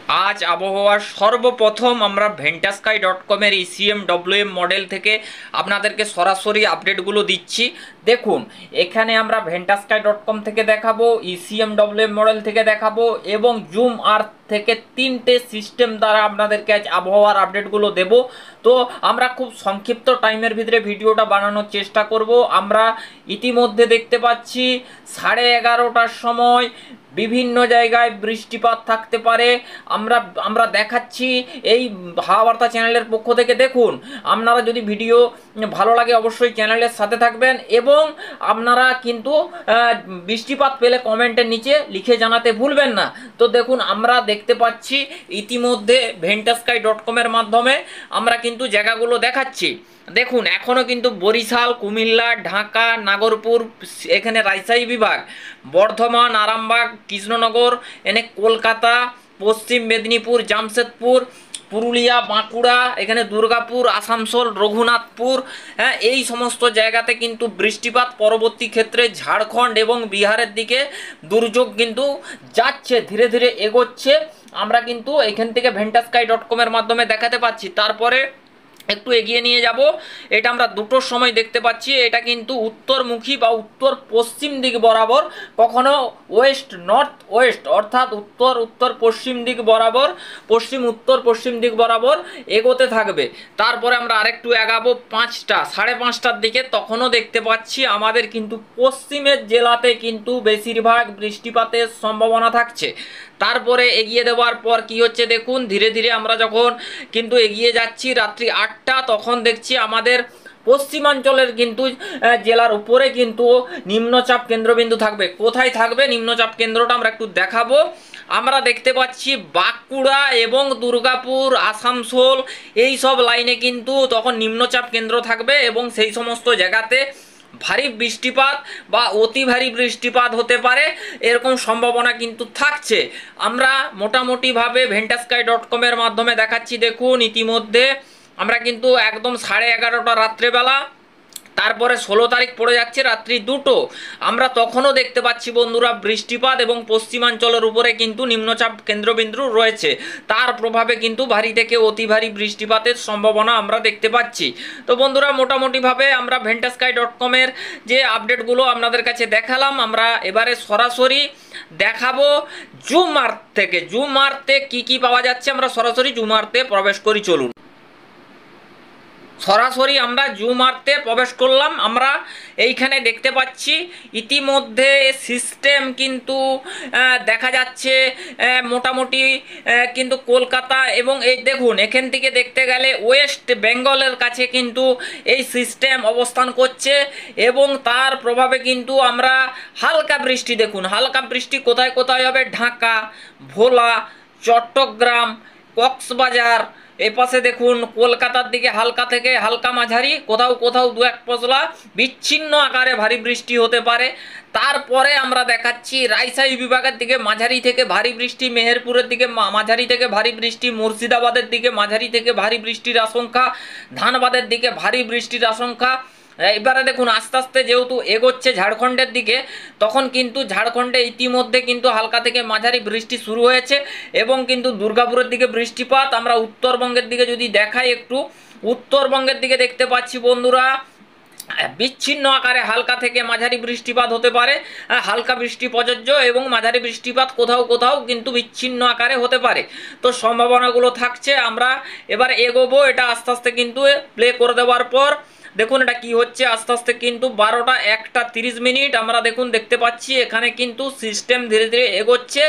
আজ আবহাওয়ার সর্বপ্রথম আমরা ভেন্টাস্কাই.কমের ECM/WM মডেল থেকে আপনাদেরকে সরাসরি আপডেটগুলো দিচ্ছি। দেখুন, এখানে আমরা ভেন্টাস্কাই.কম থেকে দেখাবো, ECM/WM মডেল থেকে দেখাবো এবং জুম আর্থ থেকে তিনটে সিস্টেম দ্বারা আপনাদেরকে আজ আবহাওয়ার আপডেটগুলো দেব। তো আমরা খুব সংক্ষিপ্ত টাইমের ভিতরে ভিডিওটা বানানোর চেষ্টা করব। আমরা ইতিমধ্যে দেখতে পাচ্ছি 11:30টার সময় বিভিন্ন জায়গায় বৃষ্টিপাত থাকতে পারে। আমরা দেখাচ্ছি এই হাওয়াবার্তা চ্যানেলের পক্ষ থেকে। দেখুন, আপনারা যদি ভিডিও ভালো লাগে অবশ্যই চ্যানেলের সাথে থাকবেন এবং আপনারা কিন্তু বৃষ্টিপাত পেলে কমেন্টের নিচে লিখে জানাতে ভুলবেন না। তো দেখুন, আমরা দেখতে পাচ্ছি ইতিমধ্যে ভেন্টাস্কাই.কমের মাধ্যমে আমরা কিন্তু জায়গাগুলো দেখাচ্ছি। দেখুন, এখনও কিন্তু বরিশাল, কুমিল্লা, ঢাকা, নাগরপুর, এখানে রাজশাহী বিভাগ, বর্ধমান, আরামবাগ, কৃষ্ণনগর, এনে কলকাতা, পশ্চিম মেদিনীপুর, জামশেদপুর, পুরুলিয়া, বাঁকুড়া, এখানে দুর্গাপুর, আসানসোল, রঘুনাথপুর, হ্যাঁ, এই সমস্ত জায়গাতে কিন্তু বৃষ্টিপাত। পরবর্তী ক্ষেত্রে ঝাড়খণ্ড এবং বিহারের দিকে দুর্যোগ কিন্তু যাচ্ছে, ধীরে ধীরে এগোচ্ছে। আমরা কিন্তু এখান থেকে ভেন্টাস্কাই.কমের মাধ্যমে দেখাতে পাচ্ছি। তারপরে একটু এগিয়ে নিয়ে যাব, এটা আমরা দুটোর সময় দেখতে পাচ্ছি। এটা কিন্তু উত্তরমুখী বা উত্তর পশ্চিম দিক বরাবর, কখনো ওয়েস্ট নর্থ ওয়েস্ট অর্থাৎ উত্তর উত্তর পশ্চিম দিক বরাবর, পশ্চিম উত্তর পশ্চিম দিক বরাবর এগোতে থাকবে। তারপরে আমরা আরেকটু এগাবো 5:30টার দিকে, তখনও দেখতে পাচ্ছি আমাদের কিন্তু পশ্চিমের জেলাতে কিন্তু বেশিরভাগ বৃষ্টিপাতের সম্ভাবনা থাকছে। তারপরে এগিয়ে দেওয়ার পর কি হচ্ছে দেখুন, ধীরে ধীরে আমরা যখন কিন্তু এগিয়ে যাচ্ছি রাত্রি 8টা, তখন দেখছি আমাদের পশ্চিমাঞ্চলের কিন্তু জেলার উপরে কিন্তু নিম্নচাপ কেন্দ্রবিন্দু থাকবে। কোথায় থাকবে নিম্নচাপ কেন্দ্রটা আমরা একটু দেখাবো। আমরা দেখতে পাচ্ছি বাঁকুড়া এবং দুর্গাপুর, আসানসোল, এই সব লাইনে কিন্তু তখন নিম্নচাপ কেন্দ্র থাকবে এবং সেই সমস্ত জায়গাতে ভারী বৃষ্টিপাত বা অতি ভারী বৃষ্টিপাত হতে পারে, এরকম সম্ভাবনা কিন্তু থাকছে। আমরা মোটামুটিভাবে ভেন্টাস্কাই.কমের মাধ্যমে দেখাচ্ছি। দেখুন, ইতিমধ্যে আমরা কিন্তু একদম 11:30টা রাত্রেবেলা, তারপরে 16 তারিখ পড়ে যাচ্ছে রাত্রি 2টো, আমরা তখনও দেখতে পাচ্ছি বন্ধুরা বৃষ্টিপাত এবং পশ্চিমাঞ্চলের উপরে কিন্তু নিম্নচাপ কেন্দ্রবিন্দু রয়েছে। তার প্রভাবে কিন্তু ভারী থেকে অতি ভারী বৃষ্টিপাতের সম্ভাবনা আমরা দেখতে পাচ্ছি। তো বন্ধুরা, মোটামুটিভাবে আমরা ভেন্টাস্কাই.কমের যে আপডেটগুলো আপনাদের কাছে দেখালাম, আমরা এবারে সরাসরি দেখাবো জুম আর্থ থেকে। জুম আর্থে কি কি পাওয়া যাচ্ছে, আমরা সরাসরি জুম আর্থে প্রবেশ করি। চলুন, সরাসরি আমরা জুম আর্থে প্রবেশ করলাম। আমরা এইখানে দেখতে পাচ্ছি ইতিমধ্যে সিস্টেম কিন্তু দেখা যাচ্ছে মোটামুটি কিন্তু কলকাতা এবং এই দেখুন, এখান থেকে দেখতে গেলে ওয়েস্ট বেঙ্গলের কাছে কিন্তু এই সিস্টেম অবস্থান করছে এবং তার প্রভাবে কিন্তু আমরা হালকা বৃষ্টি, দেখুন হালকা বৃষ্টি কোথায় কোথায় হবে, ঢাকা, ভোলা, চট্টগ্রাম, কক্সবাজার, এই পাশে দেখুন কলকাতার দিকে হালকা থেকে হালকা মাঝারি, কোথাও কোথাও 2-1 পশলা বিচ্ছিন্ন আকারে ভারী বৃষ্টি হতে পারে। তারপরে আমরা দেখাচ্ছি রাজশাহী বিভাগের দিকে মাঝারি থেকে ভারী বৃষ্টি, মেহেরপুরের দিকে মাঝারি থেকে ভারী বৃষ্টি, মুর্শিদাবাদের দিকে মাঝারি থেকে ভারী বৃষ্টির আশঙ্কা, ধানবাদের দিকে ভারী বৃষ্টির আশঙ্কা। এবারে দেখুন, আস্তে আস্তে যেহেতু এগোচ্ছে ঝাড়খণ্ডের দিকে, তখন কিন্তু ঝাড়খণ্ডে ইতিমধ্যে কিন্তু হালকা থেকে মাঝারি বৃষ্টি শুরু হয়েছে এবং কিন্তু দুর্গাপুরের দিকে বৃষ্টিপাত। আমরা উত্তরবঙ্গের দিকে যদি দেখাই, একটু উত্তরবঙ্গের দিকে দেখতে পাচ্ছি বন্ধুরা বিচ্ছিন্ন আকারে হালকা থেকে মাঝারি বৃষ্টিপাত হতে পারে, হালকা বৃষ্টি প্রযোজ্য এবং মাঝারি বৃষ্টিপাত কোথাও কোথাও কিন্তু বিচ্ছিন্ন আকারে হতে পারে। তো সম্ভাবনাগুলো থাকছে। আমরা এবার এগোবো, এটা আস্তে আস্তে কিন্তু প্লে করে দেওয়ার পর দেখুন এটা কি হচ্ছে। আস্তে আস্তে কিন্তু 12:01:30 আমরা দেখুন দেখতে পাচ্ছি এখানে কিন্তু সিস্টেম ধীরে ধীরে এগোচ্ছে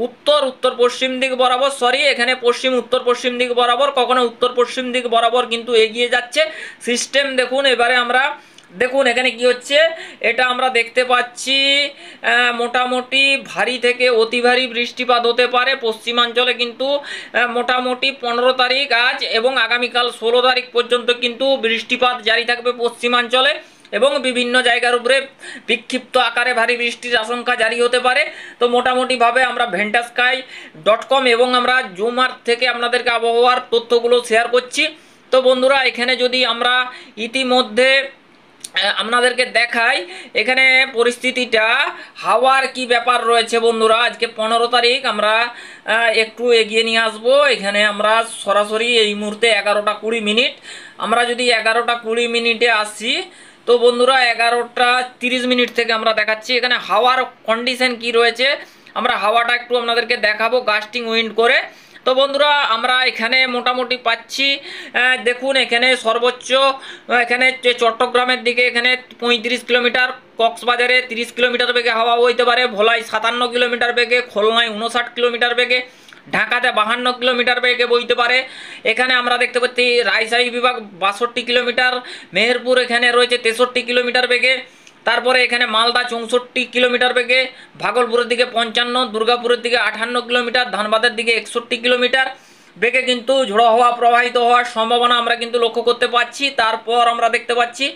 উত্তর উত্তর পশ্চিম দিক বরাবর, এখানে পশ্চিম উত্তর পশ্চিম দিক বরাবর, কখনো উত্তর পশ্চিম দিক বরাবর কিন্তু এগিয়ে যাচ্ছে সিস্টেম। দেখুন এবারে আমরা দেখুন এখানে কি হচ্ছে, এটা আমরা দেখতে পাচ্ছি মোটামুটি ভারী থেকে অতি ভারী বৃষ্টিপাত হতে পারে পশ্চিমাঞ্চলে। কিন্তু মোটামুটি 15 তারিখ আজ এবং আগামীকাল 16 তারিখ পর্যন্ত কিন্তু বৃষ্টিপাত জারি থাকবে পশ্চিমাঞ্চলে এবং বিভিন্ন জায়গার উপরে বিক্ষিপ্ত আকারে ভারী বৃষ্টির আশঙ্কা জারি হতে পারে। তো মোটামুটিভাবে আমরা ভেন্টাস্কাই.কম এবং আমরা জুম আর্থ থেকে আপনাদেরকে আবহাওয়ার তথ্যগুলো শেয়ার করছি। তো বন্ধুরা, এখানে যদি আমরা ইতিমধ্যে আপনাদেরকে দেখাই এখানে পরিস্থিতিটা, হাওয়ার কি ব্যাপার রয়েছে বন্ধুরা। আজকে 15 তারিখ, আমরা একটু এগিয়ে নিয়ে আসবো। এখানে আমরা সরাসরি এই মুহূর্তে 11টা 20 মিনিট, আমরা যদি 11টা 20 মিনিটে আসি তো বন্ধুরা 11টা 30 মিনিট থেকে আমরা দেখাচ্ছি এখানে হাওয়ার কন্ডিশন কি রয়েছে। আমরা হাওয়াটা একটু আপনাদেরকে দেখাবো গাস্টিং উইন্ড করে। তো বন্ধুরা আমরা এখানে মোটামুটি পাচ্ছি, দেখুন এখানে সর্বোচ্চ, এখানে চট্টগ্রামের দিকে এখানে 35 কিলোমিটার, কক্সবাজারে 30 কিলোমিটার বেগে হাওয়া বইতে পারে, ভোলায় 57 কিলোমিটার বেগে, খুলনায় 59 কিলোমিটার বেগে, ঢাকাতে 52 কিলোমিটার বেগে বইতে পারে। এখানে আমরা দেখতে পাচ্ছি রাজশাহী বিভাগ 62 কিলোমিটার, মেহেরপুর এখানে রয়েছে 63 কিলোমিটার বেগে, তারপরে এখানে মালদা 64 কিলোমিটার বেগে, ভাগলপুরের দিকে 55, দুর্গাপুরের দিকে 58 কিলোমিটার, ধানবাদের দিকে 61 কিলোমিটার বেগে কিন্তু ঝোড়ো হাওয়া প্রবাহিত হওয়ার সম্ভাবনা আমরা কিন্তু লক্ষ্য করতে পারছি। তারপর আমরা দেখতে পাচ্ছি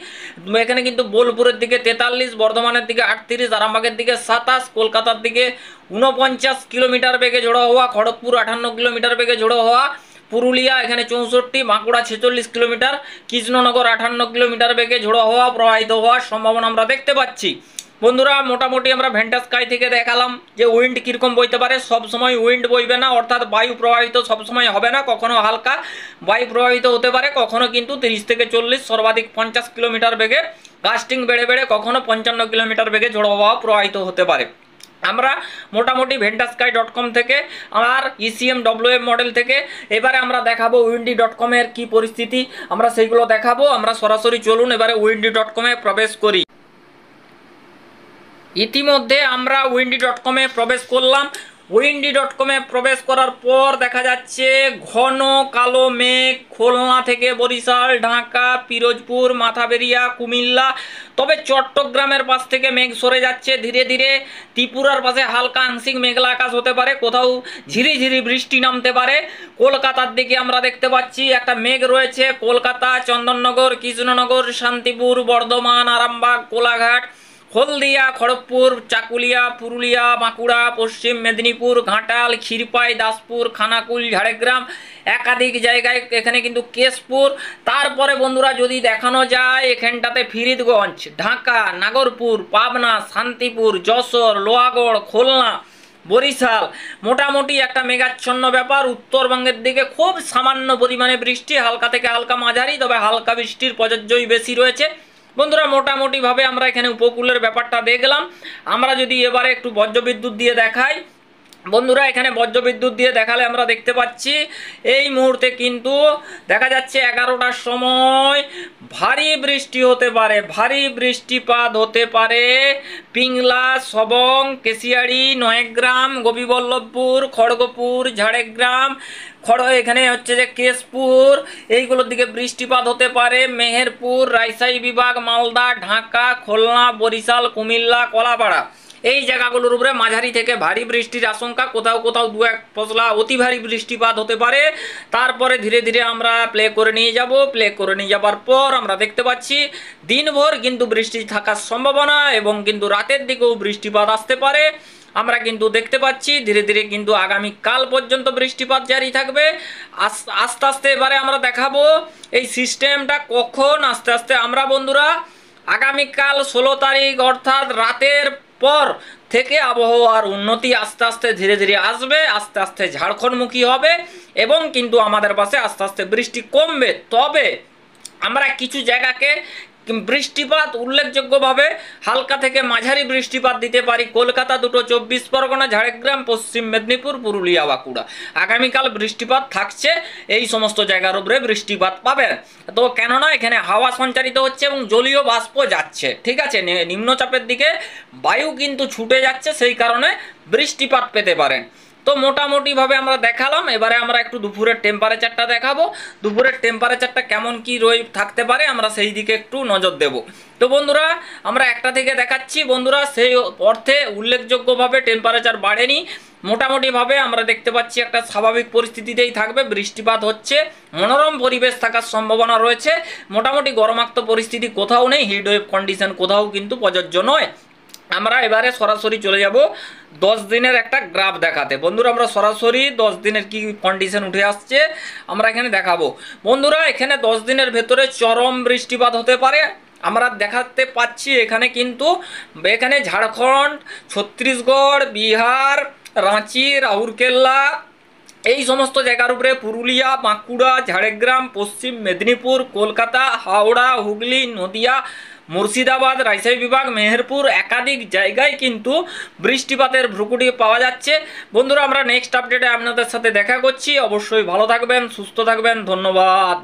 এখানে কিন্তু বোলপুরের দিকে 43, বর্ধমানের দিকে 38, আরামবাগের দিকে 27, কলকাতার দিকে 49 কিলোমিটার বেগে ঝোড়ো হাওয়া, খড়গপুর 58 কিলোমিটার বেগে ঝোড়ো হাওয়া, পুরুলিয়া এখানে 64, বাঁকুড়া 46 কিলোমিটার, কৃষ্ণনগর 58 কিলোমিটার বেগে ঝোড়ো হাওয়া প্রবাহিত হওয়ার সম্ভাবনা আমরা দেখতে পাচ্ছি। বন্ধুরা মোটামুটি আমরা ভেন্টাস স্কাই থেকে দেখালাম যে উইন্ড কীরকম বইতে পারে। সব সময় উইন্ড বইবে না, অর্থাৎ বায়ু প্রবাহিত সবসময় হবে না, কখনো হালকা বায়ু প্রবাহিত হতে পারে, কখনো কিন্তু 30 থেকে 40, সর্বাধিক 50 কিলোমিটার বেগে গাস্টিং বেড়ে বেড়ে কখনো 55 কিলোমিটার বেগে ঝোড়ো হাওয়া প্রবাহিত হতে পারে। আমরা মোটামুটি ventasky.com থেকে আর ECMWM মডেল থেকে এবারে আমরা দেখাবো windy.com এর কি পরিস্থিতি, আমরা সেইগুলো দেখাবো। আমরা সরাসরি চলুন এবারে windy.com এ প্রবেশ করি। ইতিমধ্যে আমরা windy.com এ প্রবেশ করলাম। windy.com এ প্রবেশ করার পর দেখা যাচ্ছে ঘন কালো মেঘ খুলনা থেকে বরিশাল, ঢাকা, পিরোজপুর, মাথাবেরিয়া, কুমিল্লা, তবে চট্টগ্রামের পাশ থেকে মেঘ সরে যাচ্ছে ধীরে ধীরে। ত্রিপুরার পাশে হালকা আংশিক মেঘলা আকাশ হতে পারে, কোথাও ঝিরিঝিরি বৃষ্টি নামতে পারে। কলকাতার দিকে আমরা দেখতে পাচ্ছি একটা মেঘ রয়েছে, কলকাতা, চন্দননগর, কৃষ্ণনগর, শান্তিপুর, বর্ধমান, আরামবাগ, কোলাঘাট, হলদিয়া, খড়গপুর, চাকুলিয়া, পুরুলিয়া, বাঁকুড়া, পশ্চিম মেদিনীপুর, ঘাটাল, ক্ষীরপাই, দাসপুর, খানাকুল, ঝাড়গ্রাম, একাধিক জায়গায় এখানে কিন্তু কেশপুর। তারপরে বন্ধুরা যদি দেখানো যায় এখানটাতে ফরিদগঞ্জ, ঢাকা, নাগরপুর, পাবনা, শান্তিপুর, যশোর, লোহাগড়, খুলনা, বরিশাল, মোটামুটি একটা মেঘাচ্ছন্ন ব্যাপার। উত্তরবঙ্গের দিকে খুব সামান্য পরিমাণে বৃষ্টি, হালকা থেকে হালকা মাঝারি, তবে হালকা বৃষ্টির প্রযোজ্যই বেশি রয়েছে। বন্ধুরা মোটামুটিভাবে আমরা এখানে উপকূলের ব্যাপারটা দেখলাম। আমরা যদি এবারে একটু বজ্রবিদ্যুৎ দিয়ে দেখাই, বন্ধুরা এখানে বজ্রবিদ্যুৎ দিয়ে দেখালে আমরা দেখতে পাচ্ছি এই মুহূর্তে কিন্তু দেখা যাচ্ছে 11টার সময় ভারী বৃষ্টি হতে পারে, ভারী বৃষ্টিপাত হতে পারে পিংলা, সবং, কেশিয়াড়ি, নয়গ্রাম, গোপীবল্লভপুর, খড়গপুর, ঝাড়গ্রাম, এখানে হচ্ছে যে কেশপুর, এইগুলোর দিকে বৃষ্টিপাত হতে পারে। মেহেরপুর, রাজশাহী বিভাগ, মালদা, ঢাকা, খুলনা, বরিশাল, কুমিল্লা, কলাপাড়া, এই জায়গাগুলোর উপরে মাঝারি থেকে ভারী বৃষ্টির আশঙ্কা, কোথাও কোথাও 2-1 পশলা অতি ভারী বৃষ্টিপাত হতে পারে। তারপরে ধীরে ধীরে আমরা প্লে করে নিয়ে যাব। প্লে করে নিয়ে যাবার পর আমরা দেখতে পাচ্ছি দিনভর কিন্তু বৃষ্টি থাকার সম্ভাবনা এবং কিন্তু রাতের দিকেও বৃষ্টিপাত আসতে পারে। আমরা কিন্তু দেখতে পাচ্ছি ধীরে ধীরে কিন্তু আগামীকাল পর্যন্ত বৃষ্টিপাত জারি থাকবে। আস্তে আস্তে এবারে আমরা দেখাবো এই সিস্টেমটা কখন আস্তে আস্তে আমরা বন্ধুরা আগামীকাল 16 তারিখ অর্থাৎ রাতের পর থেকে আবহাওয়ার উন্নতি আস্তে আস্তে ধীরে ধীরে আসবে, আস্তে আস্তে ঝাড়খণ্ডমুখী হবে এবং কিন্তু আমাদের পাশে আস্তে আস্তে বৃষ্টি কমবে। তবে আমরা কিছু জায়গাকে বৃষ্টিপাত উল্লেখযোগ্যভাবে হালকা থেকে মাঝারি বৃষ্টিপাত দিতে পারি। কলকাতা 2টো, 24 পরগনা, ঝাড়গ্রাম, পশ্চিম মেদিনীপুর, পুরুলিয়া, বাঁকুড়া আগামীকাল বৃষ্টিপাত থাকছে। এই সমস্ত জায়গার উপরে বৃষ্টিপাত পাবে। তো কেননা এখানে হাওয়া সঞ্চারিত হচ্ছে এবং জলীয় বাষ্প যাচ্ছে, ঠিক আছে, নিম্নচাপের দিকে বায়ু কিন্তু ছুটে যাচ্ছে, সেই কারণে বৃষ্টিপাত পেতে পারেন। তো মোটামুটিভাবে আমরা দেখালাম। এবারে আমরা একটু দুপুরের টেম্পারেচারটা দেখাবো। দুপুরের টেম্পারেচারটা কেমন কি থাকতে পারে আমরা সেই দিকে একটু নজর দেব। তো বন্ধুরা আমরা একটা থেকে দেখাচ্ছি। বন্ধুরা সেই অর্থে উল্লেখযোগ্যভাবে টেম্পারেচার বাড়েনি, মোটামুটিভাবে আমরা দেখতে পাচ্ছি একটা স্বাভাবিক পরিস্থিতিতেই থাকবে। বৃষ্টিপাত হচ্ছে, মনোরম পরিবেশ থাকার সম্ভাবনা রয়েছে। মোটামুটি গরমাক্ত পরিস্থিতি কোথাও নেই, হিটওয়েভ কন্ডিশন কোথাও কিন্তু প্রযোজ্য নয়। আমরা এবারে সরাসরি চলে যাব 10 দিনের একটা গ্রাফ দেখাতে। বন্ধুরা আমরা সরাসরি 10 দিনের কি কন্ডিশন উঠে আসছে আমরা এখানে দেখাবো। বন্ধুরা এখানে 10 দিনের ভেতরে চরম বৃষ্টিপাত হতে পারে। আমরা দেখাতে পাচ্ছি এখানে কিন্তু এখানে ঝাড়খণ্ড, ছত্তিশগড়, বিহার, রাঁচি, রাউরকেল্লা এই সমস্ত জায়গার উপরে পুরুলিয়া, বাঁকুড়া, ঝাড়গ্রাম, পশ্চিম মেদিনীপুর, কলকাতা, হাওড়া, হুগলি, নদিয়া, মুর্শিদাবাদ, রাজশাহী বিভাগ, মেহেরপুর একাধিক জায়গায় কিন্তু বৃষ্টিপাতের ভ্রুকুটি পাওয়া যাচ্ছে। বন্ধুরা, আমরা নেক্সট আপডেটে আপনাদের সাথে দেখা করছি। অবশ্যই ভালো থাকবেন, সুস্থ থাকবেন, ধন্যবাদ।